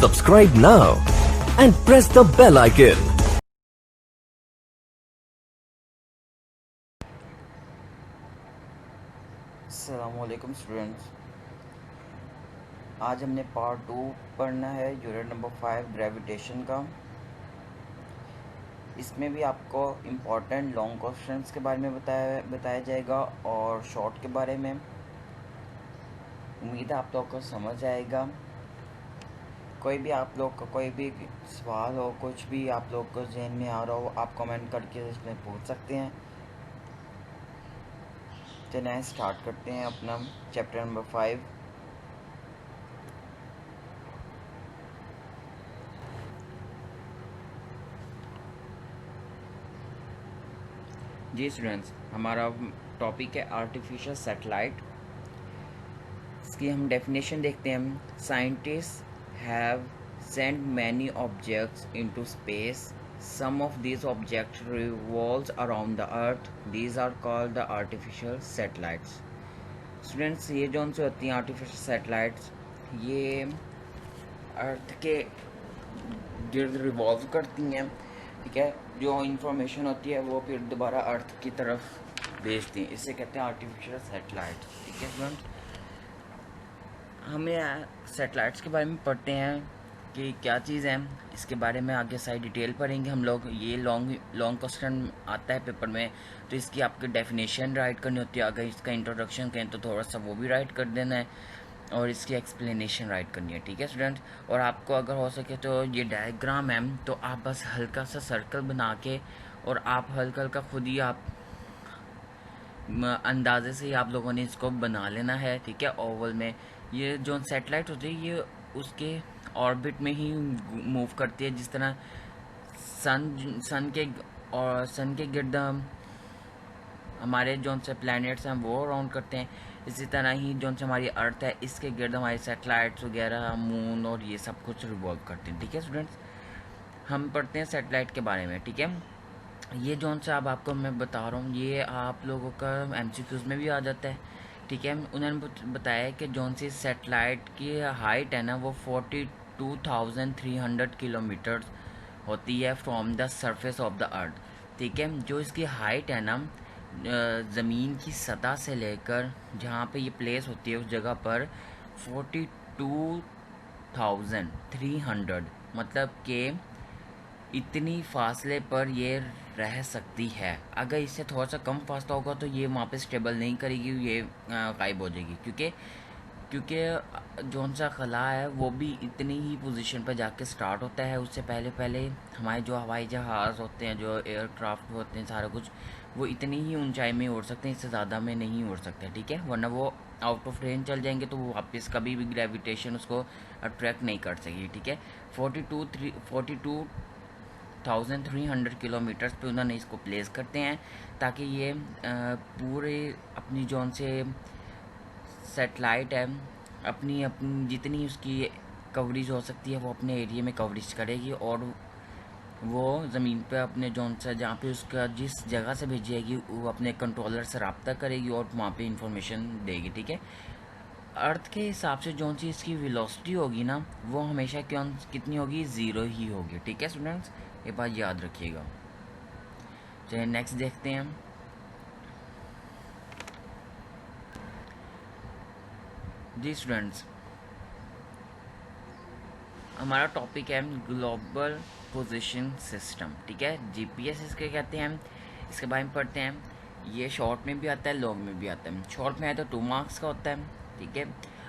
Subscribe now and press the bell icon. अस्सलामुअलैकुम students, आज हमने पार्ट 2 पढ़ना है यूनिट नंबर 5 ग्रेविटेशन का। इसमें भी आपको इम्पोर्टेंट लॉन्ग क्वेश्चंस के बारे में बताया जाएगा और शॉर्ट के बारे में। उम्मीद है आप लोग को समझ आएगा। कोई भी आप लोग का कोई भी सवाल हो, कुछ भी आप लोग को जहन में आ रहा हो, आप कमेंट करके इसमें पूछ सकते हैं। चलिए स्टार्ट करते हैं अपना चैप्टर नंबर 5। जी स्टूडेंट्स, हमारा टॉपिक है आर्टिफिशियल सैटेलाइट। इसकी हम डेफिनेशन देखते हैं। Scientists have sent many objects into space. Some of these objects revolves around the earth. These are called the artificial satellites. Students, ये जो से होती हैं आर्टिफिशियल सैटेलाइट्स, ये अर्थ के गिर्द रिवॉल्व करती हैं। ठीक है, जो इंफॉर्मेशन होती है वो फिर दोबारा अर्थ की तरफ भेजती हैं। इसे कहते हैं आर्टिफिशियल सैटेलाइट। ठीक है स्टूडेंट्स, हमें सैटेलाइट्स के बारे में पढ़ते हैं कि क्या चीज़ है। इसके बारे में आगे सारी डिटेल पढ़ेंगे हम लोग। ये लॉन्ग क्वेश्चन आता है पेपर में, तो इसकी आपकी डेफिनेशन राइट करनी होती है। अगर इसका इंट्रोडक्शन कहें तो थोड़ा सा वो भी राइट कर देना है और इसकी एक्सप्लेनेशन राइट करनी है। ठीक है स्टूडेंट, और आपको अगर हो सके तो ये डायग्राम है, तो आप बस हल्का सा सर्कल बना के और आप हल्का हल्का खुद ही आप अंदाजे से ही आप लोगों ने इसको बना लेना है। ठीक है, ओवल में ये जो सैटेलाइट होती है ये उसके ऑर्बिट में ही मूव करती है। जिस तरह सन के गिर्द हमारे जो से प्लैनेट्स हैं वो राउंड करते हैं, इसी तरह ही जो से हमारी अर्थ है इसके गिर्द हमारे सैटेलाइट्स वगैरह, मून और ये सब कुछ रिवॉल्व करते हैं। ठीक है स्टूडेंट्स, हम पढ़ते हैं सैटेलाइट के बारे में। ठीक है, ये जो सा अब आपको मैं बता रहा हूँ ये आप लोगों का MCQs में भी आ जाता है। ठीक है, उन्होंने बताया कि जौन सी सैटेलाइट की हाइट है ना वो 42,300 किलोमीटर होती है from the surface of the earth. ठीक है, जो इसकी हाइट है ना ज़मीन की सतह से लेकर जहाँ पे ये प्लेस होती है उस जगह पर 42,300, मतलब कि इतनी फासले पर ये रह सकती है। अगर इससे थोड़ा सा कम फासला होगा तो ये वहाँ पे स्टेबल नहीं करेगी, ये गायब हो जाएगी। क्योंकि जौन सा खला है वो भी इतनी ही पोजीशन पर जाके स्टार्ट होता है। उससे पहले पहले हमारे जो हवाई जहाज़ होते हैं, जो एयरक्राफ्ट होते हैं, सारा कुछ वो इतनी ही ऊंचाई में उड़ सकते हैं, इससे ज़्यादा में नहीं उड़ सकते। ठीक है, वरना वो आउट ऑफ रेंज चल जाएंगे तो वो वापस कभी भी ग्रेविटेशन उसको अट्रैक्ट नहीं कर सकेगी। ठीक है, 42,300 किलोमीटर्स पे उन्होंने इसको प्लेस करते हैं ताकि ये पूरे अपनी जौन से सैटेलाइट है अपनी अपनी जितनी उसकी कवरेज हो सकती है वो अपने एरिया में कवरेज करेगी और वो ज़मीन पे अपने जौन सा जहाँ पे उसका जिस जगह से भेजेगी वो अपने कंट्रोलर से रब्ता करेगी और वहाँ पे इंफॉर्मेशन देगी। ठीक है, अर्थ के हिसाब से जौन सी इसकी वेलोसिटी होगी ना वो हमेशा कितनी होगी, 0 ही होगी। ठीक है स्टूडेंट्स, ये बात याद रखिएगा। चलिए नेक्स्ट देखते हैं। जी स्टूडेंट्स, हमारा टॉपिक है ग्लोबल पोजीशन सिस्टम। ठीक है, GPS इसके कहते हैं। इसके बारे में पढ़ते हैं। ये शॉर्ट में भी आता है, लॉन्ग में भी आता है। शॉर्ट में आए तो 2 मार्क्स का होता है। ठीक है,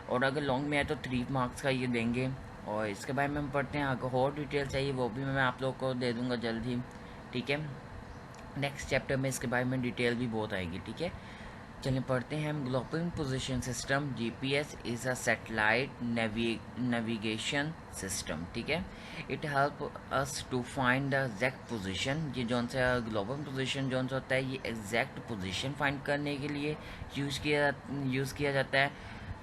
और अगर लॉन्ग में आए तो 3 मार्क्स का ये देंगे। और इसके बारे में हम पढ़ते हैं। अगर और डिटेल चाहिए वो भी मैं आप लोग को दे दूँगा जल्द ही। ठीक है, नेक्स्ट चैप्टर में इसके बारे में डिटेल भी बहुत आएगी। ठीक है, चलिए पढ़ते हैं हम। Global position system GPS is a satellite navigation system. ठीक है, it help us to find the exact position. ये जौन सा ग्लोबल पोजीशन जौन सा होता है ये एग्जैक्ट पोजीशन फाइंड करने के लिए यूज़ किया जाता है।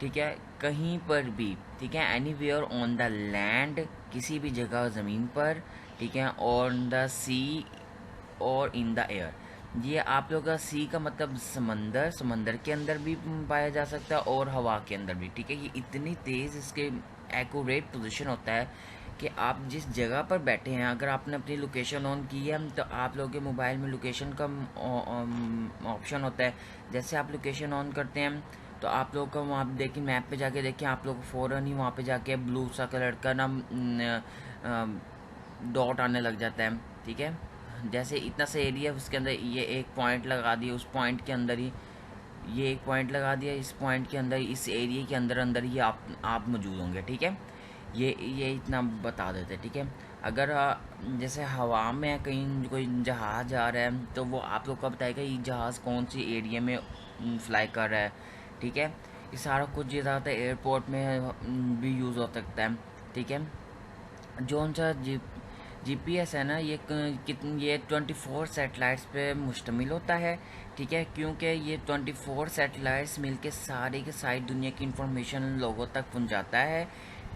ठीक है, कहीं पर भी। ठीक है, एनीवेयर ऑन द लैंड, किसी भी जगह ज़मीन पर। ठीक है, ऑन द सी और इन द एयर। ये आप लोग का सी का मतलब समंदर के अंदर भी पाया जा सकता है और हवा के अंदर भी। ठीक है, ये इतनी तेज़ इसके एक्यूरेट पोजीशन होता है कि आप जिस जगह पर बैठे हैं, अगर आपने अपनी लोकेशन ऑन की है तो आप लोगों के मोबाइल में लोकेशन का ऑप्शन होता है। जैसे आप लोकेशन ऑन करते हैं तो आप लोगों को वहाँ देखिए, मैप पे जाके देखिए, आप लोग को फ़ौरन ही वहाँ पे जाके ब्लू सा कलर का ना डॉट आने लग जाता है। ठीक है, जैसे इतना सा एरिया, उसके अंदर ये एक पॉइंट लगा दिया, उस पॉइंट के अंदर ही ये एक पॉइंट लगा दिया, इस पॉइंट के अंदर, इस एरिया के अंदर अंदर ही आप मौजूद होंगे। ठीक है, ये इतना बता देते। ठीक है, अगर जैसे हवा में कहीं कोई जहाज़ जा रहा है तो वो आप लोग को बताएगा ये जहाज़ कौन सी एरिया में फ्लाई कर रहा है। ठीक है, ये सारा कुछ ये ज़्यादातर एयरपोर्ट में भी यूज़ हो सकता है। ठीक है, जो उनका जीपीएस है ना, ये 24 सैटेलाइट्स पे मुश्तमिल होता है। ठीक है, क्योंकि ये 24 सैटेलाइट्स मिलके सारी के सारी दुनिया की इंफॉर्मेशन लोगों तक पहुंचाता है।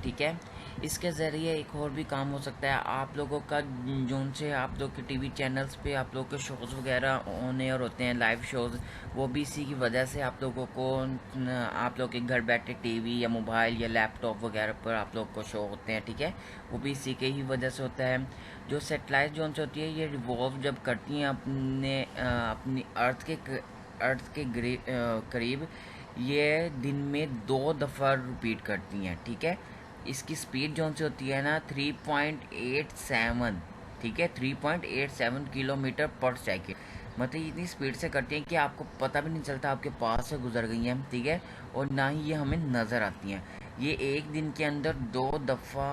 ठीक है, इसके ज़रिए एक और भी काम हो सकता है, आप लोगों का जो उनसे आप लोग के टीवी चैनल्स पे आप लोग के शोज़ वगैरह ऑन एयर होते हैं, लाइव शोज़, वो भी इसी की वजह से आप लोगों को आप लोग के घर बैठे टीवी या मोबाइल या लैपटॉप वगैरह पर आप लोग को शो होते हैं। ठीक है, वो भी इसी के ही वजह से होता है। जो सेटेलाइट जो होती है ये रिवॉल्व जब करती हैं अपनी अर्थ के करीब, ये दिन में 2 दफ़ा रिपीट करती हैं। ठीक है, इसकी स्पीड जो से होती है ना 3.87, ठीक है, 3.87 किलोमीटर पर सेकेंड, मतलब इतनी स्पीड से करती हैं कि आपको पता भी नहीं चलता आपके पास से गुजर गई हैं। ठीक है, और ना ही ये हमें नज़र आती हैं। ये एक दिन के अंदर 2 दफ़ा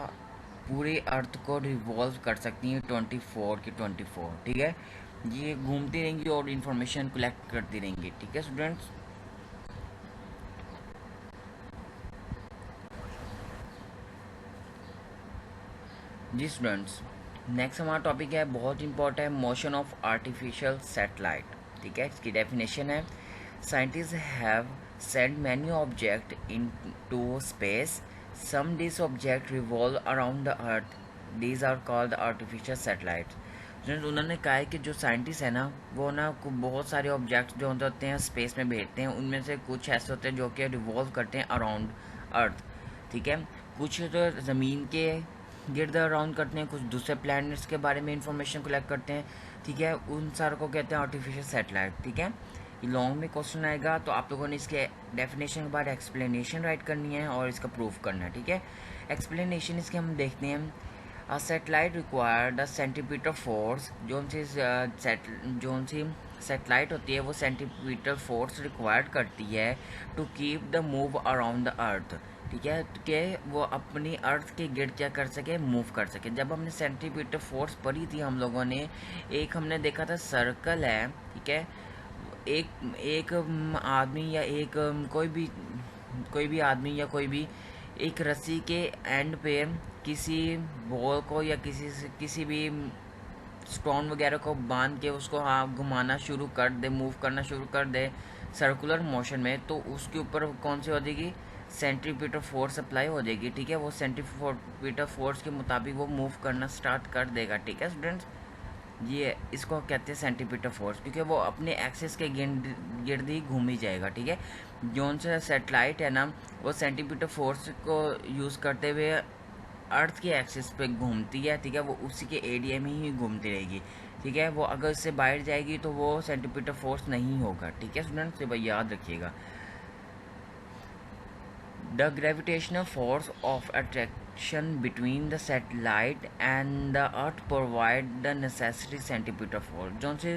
पूरे अर्थ को रिवॉल्व कर सकती हैं, 24 की 24। ठीक है, ये घूमती रहेंगी और इन्फॉर्मेशन कलेक्ट करती रहेंगी। ठीक है स्टूडेंट्स, जी स्टूडेंट्स, नेक्स्ट हमारा टॉपिक है, बहुत इंपॉर्टेंट है, मोशन ऑफ आर्टिफिशियल सैटेलाइट। ठीक है, इसकी डेफिनेशन है, scientist have send many object into space, some this object revolve around the earth, these are called artificial satellite. उन्होंने कहा है कि जो साइंटिस्ट है ना, वो ना बहुत सारे ऑब्जेक्ट जो होते हैं स्पेस में भेजते हैं, उनमें से कुछ ऐसे होते हैं जो कि रिवॉल्व करते हैं अराउंड अर्थ। ठीक है, कुछ तो ज़मीन के गिर्द अराउंड करते हैं, कुछ दूसरे प्लैनेट्स के बारे में इंफॉर्मेशन कलेक्ट करते हैं। ठीक है, उन सारों को कहते हैं आर्टिफिशियल सैटेलाइट। ठीक है, ये लॉन्ग में क्वेश्चन आएगा तो आप लोगों ने इसके डेफिनेशन के बाद एक्सप्लेनेशन राइट करनी है और इसका प्रूफ करना है। ठीक है, एक्सप्लेनेशन इसके हम देखते हैं। A satellite require the centimetre force, जो सी सैटेलाइट होती है वो सेंटीमीटर फोर्स रिक्वायर्ड करती है to keep the move around the earth. ठीक है, कि वो अपनी अर्थ के गिर्द क्या कर सके, मूव कर सके। जब हमने सेंटीमीटर फोर्स पढ़ी थी हम लोगों ने, एक हमने देखा था सर्कल है। ठीक है, एक आदमी या एक कोई भी आदमी या कोई भी एक रस्सी के एंड पे किसी बॉल को या किसी भी स्टोन वगैरह को बांध के उसको घुमाना शुरू कर दे, मूव करना शुरू कर दे सर्कुलर मोशन में, तो उसके ऊपर कौन सी हो जाएगी, सेंट्रीपिटल फोर्स अप्लाई हो जाएगी। ठीक है, वो सेंट्रीपिटल फोर्स के मुताबिक वो मूव करना स्टार्ट कर देगा। ठीक है स्टूडेंट्स, ये इसको कहते हैं सेंट्रीपिटल फोर्स, क्योंकि वो अपने एक्सिस के गिर्द ही घूम ही जाएगा। ठीक है, जोन से सैटेलाइट है ना, वो सेंट्रीपिटल फोर्स को यूज़ करते हुए अर्थ के एक्सिस पे घूमती है। ठीक है, वो उसी के एरिया में ही घूमती रहेगी। ठीक है, वो अगर इससे बाहर जाएगी तो वो सेंट्रीपिटल फोर्स नहीं होगा। ठीक है स्टूडेंट्स, ये भाई याद रखिएगा। The gravitational force of attraction between the satellite and the earth provide the necessary centripetal force। जो से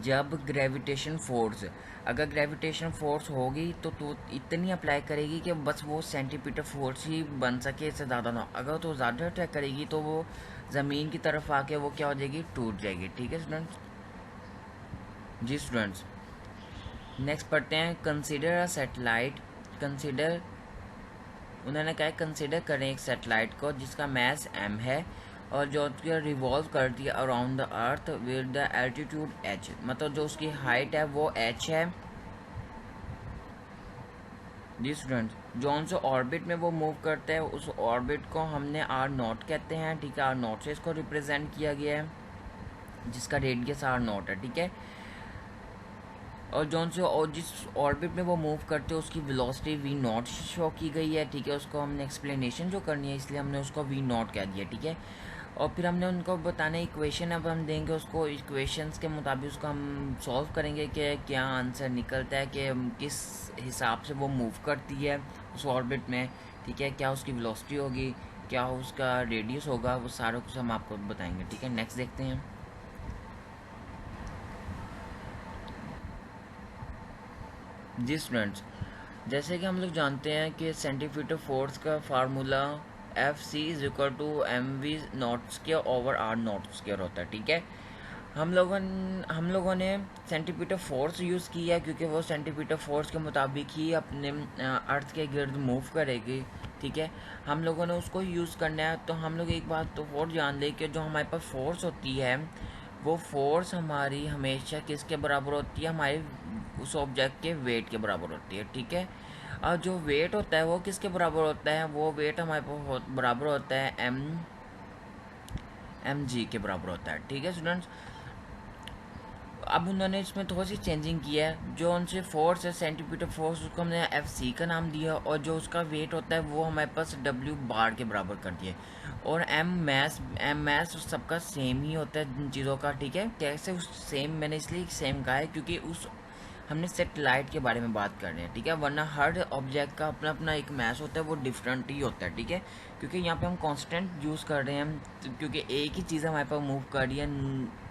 जब ग्रेविटेशन फोर्स, अगर ग्रेविटेशन फोर्स होगी तो इतनी अप्लाई करेगी कि बस वो सेंटीमीटर फोर्स ही बन सके, इससे ज़्यादा ना। अगर तो ज़्यादा अटैक करेगी तो वो ज़मीन की तरफ आके वो क्या हो जाएगी, टूट जाएगी। ठीक है स्टूडेंट्स, जी स्टूडेंट्स, नेक्स्ट पढ़ते हैं, कंसीडर अ सैटेलाइट। कंसीडर, उन्होंने कहा कंसीडर करें एक सैटेलाइट को जिसका मास m है और जो रिवॉल्व करती है around the earth with the altitude h, मतलब जो उसकी हाइट है वो h है। जी स्टूडेंट्स, जो उनसे ऑर्बिट में वो मूव करते हैं उस ऑर्बिट को हमने r0 कहते हैं। ठीक है, r0 से इसको रिप्रेजेंट किया गया है, जिसका रेडियस r0 है। ठीक है, और जौन से और जिस ऑर्बिट में वो मूव करते हैं उसकी वेलोसिटी वी नॉट शो की गई है, ठीक है। उसको हमने एक्सप्लेनेशन जो करनी है इसलिए हमने उसको वी नॉट कह दिया, ठीक है। और फिर हमने उनको बताना इक्वेशन अब हम देंगे उसको, इक्वेशंस के मुताबिक उसको हम सॉल्व करेंगे कि क्या आंसर निकलता है, कि किस हिसाब से वो मूव करती है उस ऑर्बिट में, ठीक है। क्या उसकी वेलोसिटी होगी, क्या उसका रेडियस होगा, वो सारा कुछ हम आपको बताएंगे, ठीक है। नेक्स्ट देखते हैं। जी स्टूडेंट्स, जैसे कि हम लोग जानते हैं कि सेंटीमीटर फोर्स का formula F C is equal to M V not square over R not square होता है, ठीक है। हम लोगों ने सेंटीमीटर फोर्स यूज़ किया है क्योंकि वो सेंटीमीटर फोर्स के मुताबिक ही अपने अर्थ के गिर्द मूव करेगी, ठीक है। हम लोगों ने उसको यूज़ करना है। तो हम लोग एक बात तो और जान लें कि जो हमारे पास फोर्स होती है वो फोर्स हमारी हमेशा किसके बराबर होती है, हमारे उस ऑब्जेक्ट के वेट के बराबर होती है, ठीक है। और जो वेट होता है वो किसके बराबर होता है, वो वेट हमारे पास बराबर होता है एम जी के बराबर होता है, ठीक है स्टूडेंट्स। अब उन्होंने इसमें थोड़ी सी चेंजिंग किया है। जो उनसे फोर्स है सेंटीमीटर फोर्स, उसको हमने एफ सी का नाम दिया और जो उसका वेट होता है वो हमारे पास डब्ल्यू बार के बराबर कर दिया। और एम मैस सबका सेम ही होता है इन चीज़ों का, ठीक है। कैसे उस सेम, मैंने इसलिए सेम कहा है क्योंकि उस हमने सेटेलाइट के बारे में बात कर रहे हैं, ठीक है। वरना हर ऑब्जेक्ट का अपना अपना एक मैस होता है, वो डिफरेंट ही होता है, ठीक है। क्योंकि यहाँ पे हम कांस्टेंट यूज़ कर रहे हैं क्योंकि एक ही चीज़ हमारे पास मूव कर रही है।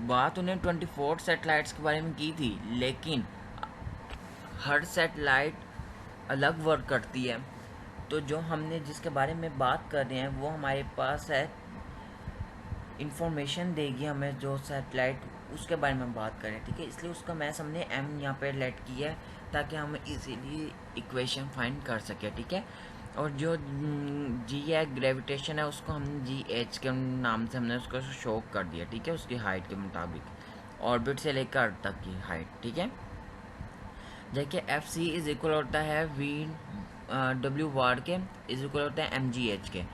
बात उन्हें 24 सैटेलाइट्स के बारे में की थी, लेकिन हर सैटेलाइट अलग वर्क करती है। तो जो हमने जिसके बारे में बात कर रहे हैं वो हमारे पास है, इंफॉर्मेशन देगी हमें जो सैटेलाइट उसके बारे में हम बात करें, ठीक है। इसलिए उसका मैथ हमने एम यहाँ पे लेट किया है ताकि हम इजीली इक्वेशन फाइंड कर सके, ठीक है। और जो जी है ग्रेविटेशन है उसको हम जी एच के नाम से हमने उसको शो कर दिया, ठीक है, उसकी हाइट के मुताबिक ऑर्बिट से लेकर अर्थ तक की हाइट, ठीक है। देखिए एफ सी इज इक्वल होता है वी डब्ल्यू वार के इज इक्वल होता है एम जी एच के।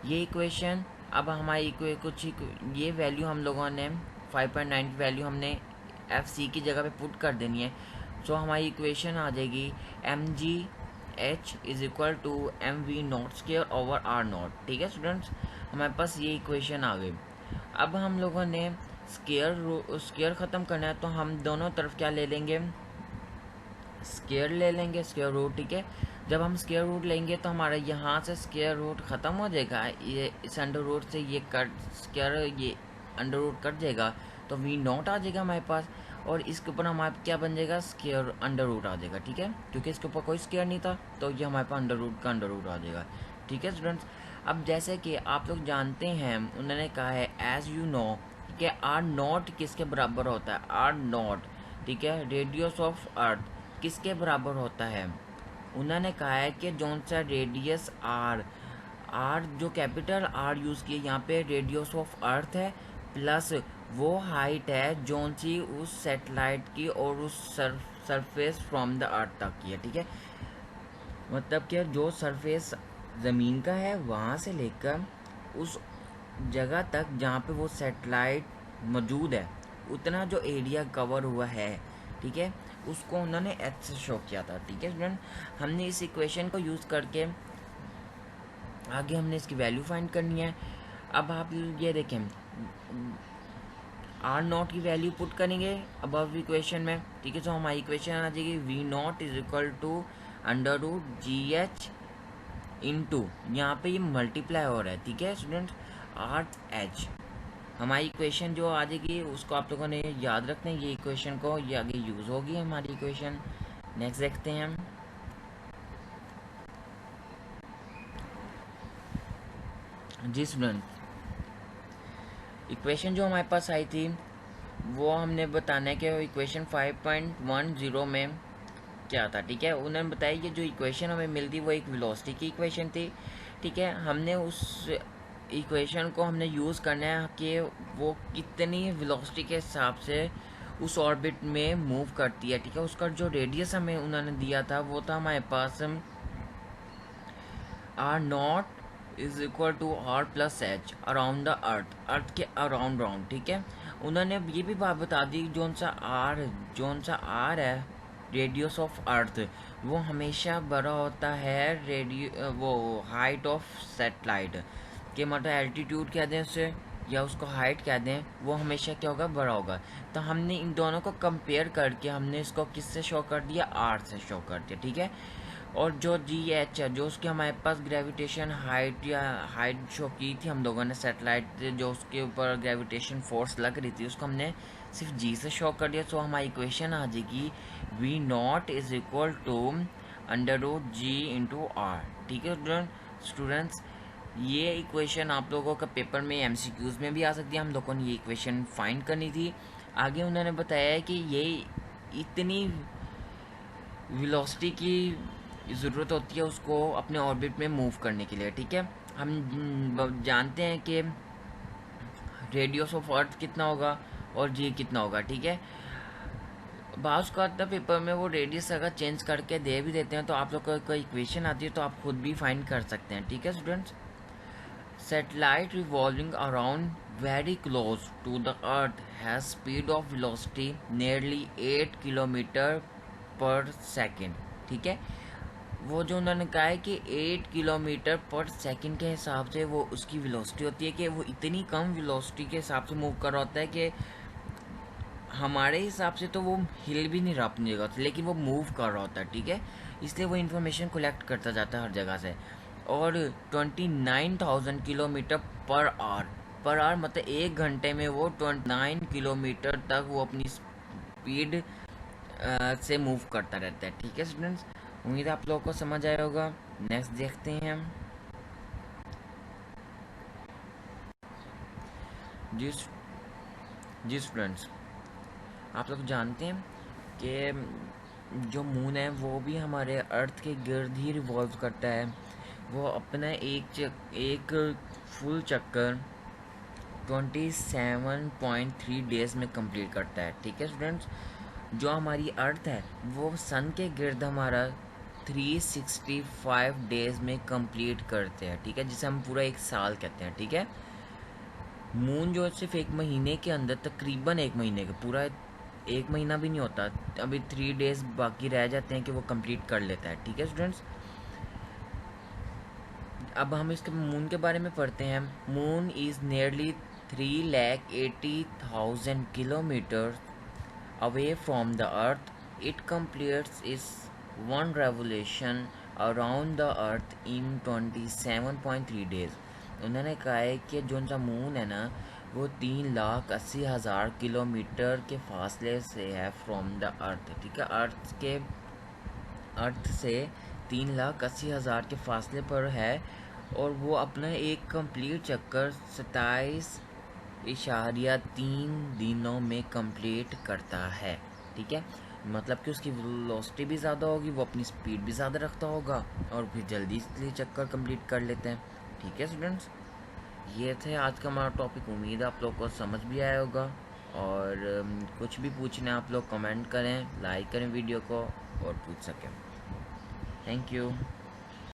ये इक्वेशन अब हमारी कुछ ये वैल्यू हम लोगों ने 5.9 की वैल्यू हमने एफ सी की जगह पे पुट कर देनी है। सो हमारी इक्वेशन आ जाएगी M G H is equal to M V not square over R not, ठीक है स्टूडेंट्स। हमारे पास ये इक्वेशन आ गई। अब हम लोगों ने स्क्वायर ख़त्म करना है तो हम दोनों तरफ क्या ले लेंगे, स्क्वायर ले लेंगे, स्क्वायर रूट, ठीक है। जब हम स्क्वायर रूट लेंगे तो हमारा यहाँ से स्क्वायर रूट ख़त्म हो जाएगा, ये इस अंडर रूट से ये कट स्क्वायर ये अंडर रूट कट जाएगा तो वी नॉट आ जाएगा हमारे पास। और इसके ऊपर हमारे क्या बन जाएगा, स्क्वायर अंडर रूट आ जाएगा, ठीक है। क्योंकि इसके ऊपर कोई स्क्वायर नहीं था तो ये हमारे पास अंडर रूट का अंडर रूट आ जाएगा, ठीक है स्टूडेंट्स। अब जैसे कि आप लोग जानते हैं उन्होंने कहा है एज यू नो कि आर नॉट किसके बराबर होता है, आर नॉट, ठीक है, रेडियस ऑफ अर्थ किसके बराबर होता है। उन्होंने कहा है कि जौन सा रेडियस आर, आर जो कैपिटल आर यूज़ किए यहाँ पे रेडियस ऑफ अर्थ है प्लस वो हाइट है जौन सी उस सैटेलाइट की और उस सरफेस फ्रॉम द अर्थ तक की है, ठीक है। मतलब कि जो सरफेस ज़मीन का है वहाँ से लेकर उस जगह तक जहाँ पे वो सैटेलाइट मौजूद है उतना जो एरिया कवर हुआ है, ठीक है, उसको उन्होंने एच से शो किया था, ठीक है स्टूडेंट। हमने इस इक्वेशन को यूज़ करके आगे हमने इसकी वैल्यू फाइंड करनी है। अब आप ये देखें आर नॉट की वैल्यू पुट करेंगे अबव इक्वेशन में, ठीक है। तो हमारी इक्वेशन आ जाएगी V not is equal to under root G H into, यहाँ पे ये मल्टीप्लाई हो रहा है, ठीक है स्टूडेंट, आर एच। हमारी इक्वेशन जो आ जाएगी उसको आप लोगों ने याद रखना है, ये इक्वेशन को ये आगे यूज़ होगी हमारी इक्वेशन। नेक्स्ट देखते हैं हम। जी स्टूडेंट, इक्वेशन जो हमारे पास आई थी वो हमने बताना है कि इक्वेशन 5.10 में क्या था, ठीक है। उन्होंने बताया कि जो इक्वेशन हमें मिलती वो एक वेलोसिटी की इक्वेशन थी, ठीक है। हमने उस इक्वेशन को हमने यूज़ करना है कि वो कितनी वेलोसिटी के हिसाब से उस ऑर्बिट में मूव करती है, ठीक है। उसका जो रेडियस हमें उन्होंने दिया था वो था हमारे पास R not is equal to R plus H around the earth, earth के अराउंड राउंड, ठीक है। उन्होंने ये भी बात बता दी जोन सा आर है रेडियस ऑफ अर्थ, वो हमेशा बड़ा होता है वो हाइट ऑफ सैटेलाइट के, मतलब एल्टीट्यूड कह दें उसे या उसको हाइट कह दें, वो हमेशा क्या होगा, बड़ा होगा। तो हमने इन दोनों को कंपेयर करके हमने इसको किससे शो कर दिया, आर से शो कर दिया, ठीक है। और जो जी एच है, जो उसके हमारे पास ग्रेविटेशन हाइट शो की थी हम लोगों ने, सैटेलाइट जो उसके ऊपर ग्रेविटेशन फोर्स लग रही थी उसको हमने सिर्फ जी से शो कर दिया। तो हमारी इक्वेशन आ जाएगी V not is equal to √g/r, ठीक है स्टूडेंट्स। ये इक्वेशन आप लोगों का पेपर में एमसीक्यूज में भी आ सकती है, हम लोगों ने ये इक्वेशन फाइंड करनी थी। आगे उन्होंने बताया है कि ये इतनी वेलोसिटी की ज़रूरत होती है उसको अपने ऑर्बिट में मूव करने के लिए, ठीक है। हम जानते हैं कि रेडियस ऑफ अर्थ कितना होगा और जी कितना होगा, ठीक है। बास का आता पेपर में वो रेडियस अगर चेंज करके दे भी देते हैं तो आप लोग को कोई इक्वेशन आती है तो आप खुद भी फाइंड कर सकते हैं, ठीक है students. Satellite revolving around very close to the Earth has speed of velocity nearly 8 kilometre पर सेकेंड, ठीक है। वो जो उन्होंने कहा है कि 8 किलोमीटर पर सेकेंड के हिसाब से वो उसकी वेलोसिटी होती है कि वो इतनी कम वेलोसिटी के हिसाब से मूव कर रहा होता है कि हमारे हिसाब से तो वो हिल भी नहीं रहा अपनी जगह से, लेकिन वो मूव कर रहा होता है, ठीक है। इसलिए वो इन्फॉर्मेशन कलेक्ट करता जाता है हर जगह से। और 29,000 किलोमीटर पर आवर मतलब 1 घंटे में वो 29 किलोमीटर तक वो अपनी स्पीड से मूव करता रहता है, ठीक है स्टूडेंट्स। उम्मीद है आप लोगों को समझ आया होगा। नेक्स्ट देखते हैं हम। जी स्टूडेंट्स, आप लोग जानते हैं कि जो मून है वो भी हमारे अर्थ के गिर्द ही रिवॉल्व करता है। वो अपना एक फुल चक्कर 27.3 डेज में कंप्लीट करता है, ठीक है स्टूडेंट्स। जो हमारी अर्थ है वो सन के गिर्द हमारा 365 डेज में कंप्लीट करते हैं, ठीक है, जिसे हम पूरा एक साल कहते हैं, ठीक है। मून जो है सिर्फ 1 महीने के अंदर, तकरीबन 1 महीने का, पूरा 1 महीना भी नहीं होता, अभी 3 डेज बाकी रह जाते हैं कि वो कंप्लीट कर लेता है, ठीक है स्टूडेंट्स। अब हम इसके मून के बारे में पढ़ते हैं। Moon is nearly 3,80,000 kilometre away from the earth. It completes its one revolution around the earth in 27.3 days. उन्होंने कहा है कि जो सा मून है ना वो 3,80,000 किलोमीटर के फासले से है फ्रॉम द अर्थ, ठीक है। अर्थ से 3,80,000 के फासले पर है और वो अपना एक कंप्लीट चक्कर 27.3 दिनों में कंप्लीट करता है, ठीक है। मतलब कि उसकी वेलोसिटी भी ज़्यादा होगी, वो अपनी स्पीड भी ज़्यादा रखता होगा और फिर जल्दी से चक्कर कंप्लीट कर लेते हैं, ठीक है स्टूडेंट्स। ये थे आज का हमारा टॉपिक। उम्मीद है आप लोग को समझ भी आया होगा। और कुछ भी पूछना है आप लोग कमेंट करें, लाइक करें वीडियो को और पूछ सकें। Thank you.